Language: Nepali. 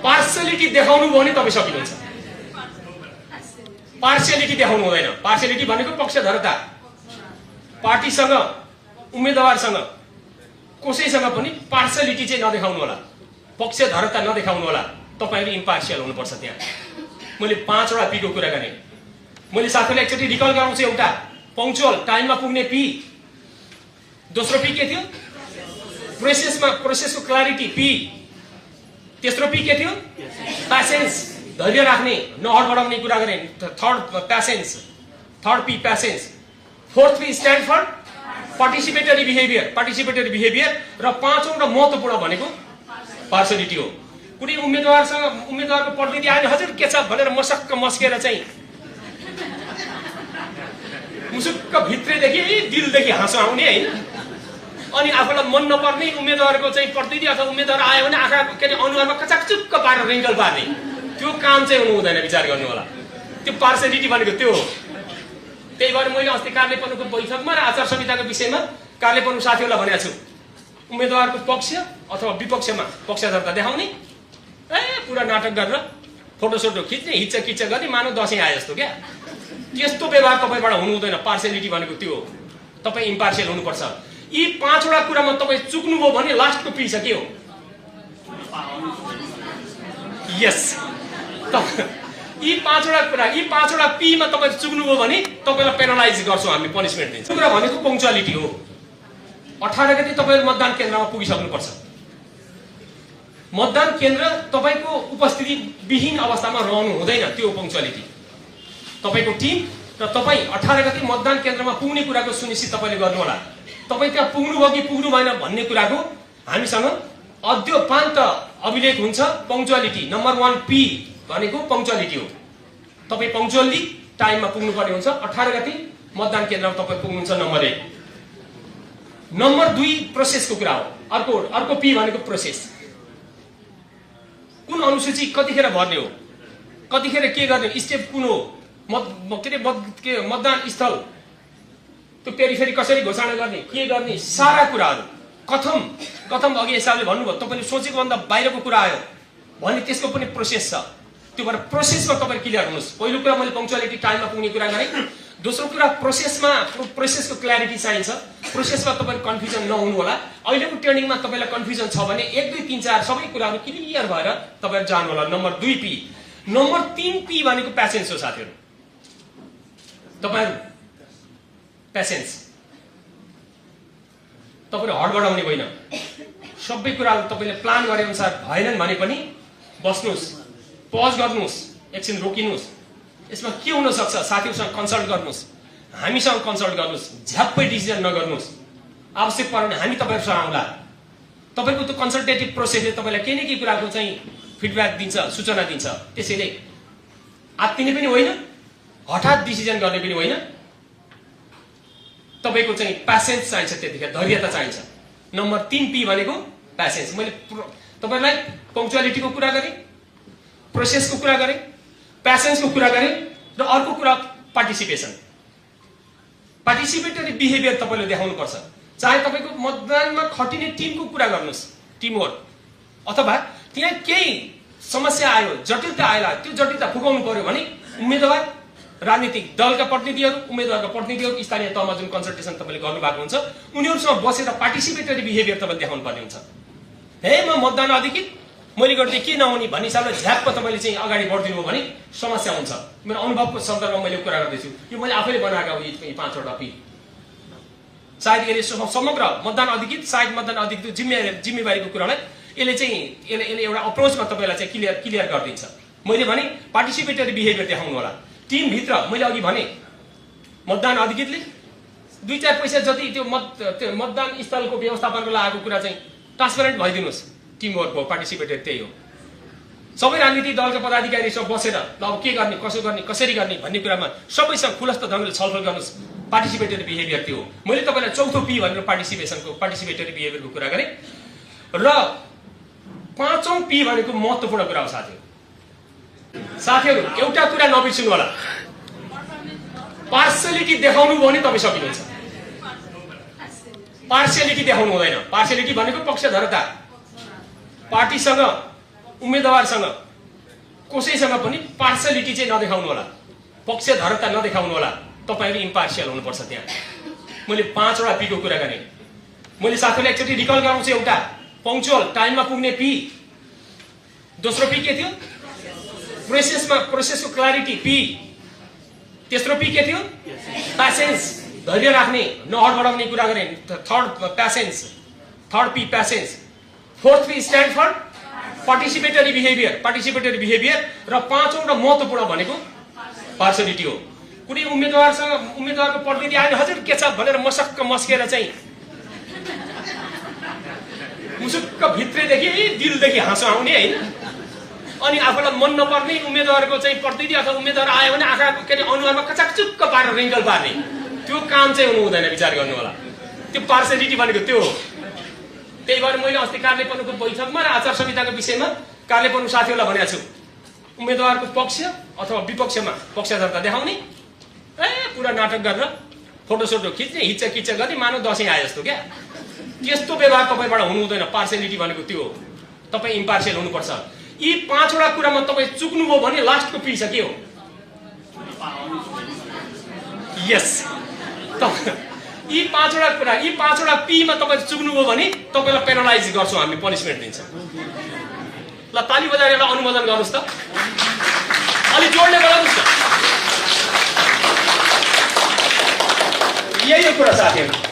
पार्शियलिटी देखाउनु भयो भने तपाईँ सकिनुहुन्छ। पार्शियलिटी देखाउनु हुँदैन। पार्शियलिटी भनेको पक्षधरता। पार्टीसँग उम्मेदवारसँग कसैसँग पनि पार्शियलिटी चाहिँ नदेखाउनु होला, पक्षधरता नदेखाउनु होला। तपाईहरु इम्पार्शियल हुनुपर्छ। त्यहाँ मैले 5 वटा पी को कुरा गरेँ। मैले साथीलाई एकचोटि रिकल गराउँछु। एउटा पंक्चुअल, टाइममा पुग्ने पी। दोस्रो पी के थियो? प्रोसेसको क्ल्यारिटी पी। तेस्रो पी के थियो? प्यासेन्स, धैर्य राख्ने, नहडबडाउने कुरा गर्ने। Third patience, third P patience. Fourth P stand for participatory behaviour. Participatory behaviour र पाँचौं र महत्त्वपूर्ण भनेको पार्शियलिटी हो। कुनै उम्मेदवारको प्रतिनिधि आयो, हजुर के छ भनेर मसक्क मस्केर चाहिँ मुसुक्क भित्रैदेखि दिलदेखि हाँसो आउने हैन, अनि आफूलाई मन नपर्ने उम्मेदवारको चाहिँ प्रतिनिधि अथवा उम्मेदवार आयो भने आँखा के अरे अनुहारमा कचाकचुक्क पारेर रिङ्गल पार्ने, त्यो काम चाहिँ हुनु हुँदैन। विचार गर्नु होला। त्यो पार्शियलिटी भनेको त्यो हो। त्यही भएर मैले अस्ति कार्यप्रमुखको बैठकमा र आचार संहिताको विषयमा कार्यप्रमुख साथीहरूलाई भनेको छु, उम्मेदवारको पक्ष अथवा विपक्षमा पक्षधरता देखाउने, पुरा नाटक गरेर फोटोसोटो खिच्ने, हिच्चा गर्ने, मानव दशैं आए जस्तो क्या। त्यस्तो व्यवहार तपाईबाट हुनु हुँदैन। पार्शियलिटी भनेको त्यो हो। तपाईँ इम्पार्शियल हुनुपर्छ। यी 5 वटा कुरामा तपाईँ चुक्नुभयो भने लास्टको पी छ के हो? यस। यी 5 वटा कुरा, यी 5 वटा पी मा तपाईँ चुक्नुभयो भने तपाईलाई पेनलाइज गर्छौं हामी, पनिशमेन्ट दिन्छौं। कुरा भनेको पंक्चुअलिटी हो। 18 गते तपाईहरु मतदान केन्द्रमा पुगिसक्नुपर्छ। मतदान केन्द्र तपाईको उपस्थिति विहीन अवस्थामा रहनु हुँदैन। त्यो पंक्चुअलिटी। तपाईको टिम र तपाई 18 गते मतदान केन्द्रमा पुग्ने कुराको सुनिश्चित तपाईले गर्नु होला। तपाई त्यहाँ पुग्नु भयो कि पुग्नु भएन भन्ने कुराको हामीसँग अद्योपान्त अभिलेख हुन्छ। पंक्चुअलिटी नम्बर 1 पी भनेको पंक्चुअलिटी हो। तपाई पंक्चुअली टाइममा पुग्नुपर्ने हुन्छ। 18 गते मतदान केन्द्रमा तपाई पुग्नुहुन्छ नम्बर 1। नम्बर 2 प्रोसेसको कुरा हो। अर्को पी भनेको प्रोसेस। कुन अनुसूची कतिखेर भर्ने हो, कतिखेर के गर्ने, स्टेप कुन हो, मतदान स्थल, त्यो पेरिफेरी कसरी घोषणा गर्ने, के गर्ने, सारा कुराहरू कथम अघि हिसाबले भन्नुभयो। तपाईले सोचेको भन्दा बाहिरको कुरा आयो भने त्यसको पनि प्रोसेस छ। त्यो भएर प्रोसेसमा तपाईले क्लियर हुनुहोस्। पहिलो कुरा मैले पंक्चुअलिटी टाइममा पुग्ने कुरा गरेँ। दोस्रो कुरा प्रोसेसको क्ल्यारिटी चाहिन्छ। प्रोसेसमा तपाईहरु कन्फ्युजन नहुनु होला। अहिलेको ट्रेनिङमा तपाईलाई कन्फ्युजन छ भने 1 2 3 4 सबै कुराहरू क्लियर भएर तपाईहरु जानु होला। Number 2 P. नम्बर 3 पी भनेको प्यासेन्स हो साथीहरु। तपाईहरु प्यासेन्स, तपाईले हडबडाउने होइन। सबै कुराहरू तपाईले प्लान गरे अनुसार भएनन् भने पनि बस्नुस्, पज गर्नुस्, एकछिन रोकिनुस्। यसमा के हुन सक्छ साथीहरुसँग कन्सल्ट गर्नुस्, हामीसँग कन्सल्ट गर्नुस्। झ्याप्पै डिसिजन नगर्नुस्। आवश्यक पर्यो भने हामी तपाईहरुसँग आउँला। तपाईको त्यो कन्सल्टेटिभ प्रोसेसले तपाईलाई केही न केही कुराको चाहिँ फिडब्याक दिन्छ, सूचना दिन्छ। त्यसैले आत्तिने पनि होइन, हठात डिसिजन गर्ने पनि होइन। तपाईको चाहिँ प्यासेन्स चाहिन्छ, त्यतिखेर धैर्यता चाहिन्छ। नम्बर 3 पी भनेको प्यासेन्स। मैले तपाईलाई पंक्चुअलिटीको कुरा गरेँ, प्रोसेसको कुरा गरेँ, प्यासेन्सको कुरा गरेँ र अर्को कुरा पार्टिसिपेसन। पार्टिसिपेटरी बिहेभियर तपाईले देखाउनु पर्छ। चाहे तपाईको मतदानमा खटिने टिमको कुरा गर्नुस्, टिमवर्क, अथवा त्यहाँ केही समस्या आयो, जटिलता आएला, त्यो जटिलता फुकाउनु पर्यो भने उम्मेदवार, राजनीतिक दलका प्रतिनिधिहरू, उम्मेदवारका प्रतिनिधिहरू, स्थानीय तहमा जुन कन्सल्टेसन तपाईले गर्नुभएको हुन्छ उनीहरूसँग बसेर पार्टिसिपेटरी बिहेभियर तपाईले देखाउनु पर्ने हुन्छ। हे म मतदान अधिकृत मैले गर्दै के नहुने भन्ने हिसाबले झ्याप्प तपाईले चाहिँ अगाडि बढ्दिनु हो भने समस्या हुन्छ। मेरो अनुभवको सन्दर्भमा मैले कुरा गर्दैछु। यो मैले आफैले बनाएका हो यी 5 वटा पी। सायद यसले समग्र मतदान अधिकृत, सायद मतदान अधिकृत जिम्मेवारीको कुरालाई यसले एउटा अप्रोचमा तपाईलाई चाहिँ क्लियर गरिदिन्छ। मैले भने पार्टिसिपेटरी बिहेभियर देखाउनु होला। टिम भित्र मैले अघि भने मतदान अधिकृतले 2-4 पैसा जति त्यो मतदान स्थलको व्यवस्थापनको लागेको कुरा चाहिँ ट्रान्सपेरेन्ट भइदिनुस्। टिमवर्क हो, पार्टिसिपेटरी त्यही हो। सबै राजनीतिक दलका पदाधिकारीसँग बसेर ल अब के गर्ने, कसो गर्ने, कसरी गर्ने भन्ने कुरामा सबैसँग खुलस्त ढंगले छलफल गर्नुस्। पार्टिसिपेटरी बिहेभियर त्यो हो। मैले तपाईलाई चौथो पी भनेर पार्टिसिपेटरी बिहेभियरको कुरा गरेँ र 5औं पी भनेको महत्त्वपूर्ण कुरा हो साथीहरु। एउटा कुरा नबिर्सनु होला, पार्शियलिटी देखाउनु भयो भने तपाई सकिनुहुन्छ। पार्शियलिटी देखाउनु हुँदैन। पार्शियलिटी भनेको पक्षधरता। पार्टीसँग उम्मेदवारसँग कसैसँग पनि पार्सलिटी चाहिँ नदेखाउनु होला, पक्षधरता नदेखाउनु होला। तपाईहरु इम्पार्शियल हुनुपर्छ। त्यहाँ मैले 5 वटा पी को कुरा गरेँ। मैले साथीलाई एकचोटि रिकल गराउँछु। एउटा पङ्क्चुअल, टाइममा पुग्ने पी। दोस्रो पी के थियो? प्रोसेसको क्ल्यारिटी पी। तेस्रो पी के थियो? प्यासेन्स, धैर्य राख्ने, नहडबडाउने कुरा गर्ने। Third patience, third P patience. Fourth P stand for participatory behaviour र पाँचौं र महत्त्वपूर्ण भनेको पार्सलिटी हो। कुनै उम्मेदवारको प्रतिनिधि आयो, हजुर के छ भनेर मसक्क मस्केर चाहिँ मुसुक्क भित्रैदेखि दिलदेखि हाँसो आउने हैन, अनि आफूलाई मन नपर्ने उम्मेदवारको चाहिँ प्रतिनिधि अथवा उम्मेदवार आयो भने आँखा के अरे अनुहारमा कचाकचुक्क पारेर रिङ्कल पार्ने, त्यो काम चाहिँ हुनु हुँदैन। विचार गर्नु होला। त्यो पार्सलिटी भनेको त्यो हो। त्यही भएर मैले अस्ति कार्यपन्नुको बैठकमा र आचार संहिताको विषयमा कार्यपन्नु साथीहरूलाई भनेको छु, उम्मेदवारको पक्ष अथवा विपक्षमा पक्षधरता देखाउने, पुरा नाटक गरेर फोटोसोटो खिच्ने, हिच्चा गर्ने, मानव दसैँ आए जस्तो क्या। त्यस्तो व्यवहार तपाईबाट हुनु हुँदैन। पार्सलिटी भनेको त्यो हो। तपाईँ इम्पार्शियल हुनुपर्छ। यी 5 वटा कुरामा तपाईँ चुक्नुभयो भने लास्टको पी छ के हो? यस। यी 5 वटा कुरा, यी 5 वटा पीमा तपाईँ चुक्नुभयो भने तपाईँलाई पेनलाइज गर्छौँ हामी, पनिसमेन्ट दिन्छौँ। ल ताली बजाएर एउटा अनुमोदन गर्नुहोस् त। अलि जोडले गराउनुहोस् त। यही हो कुरा साथीहरू।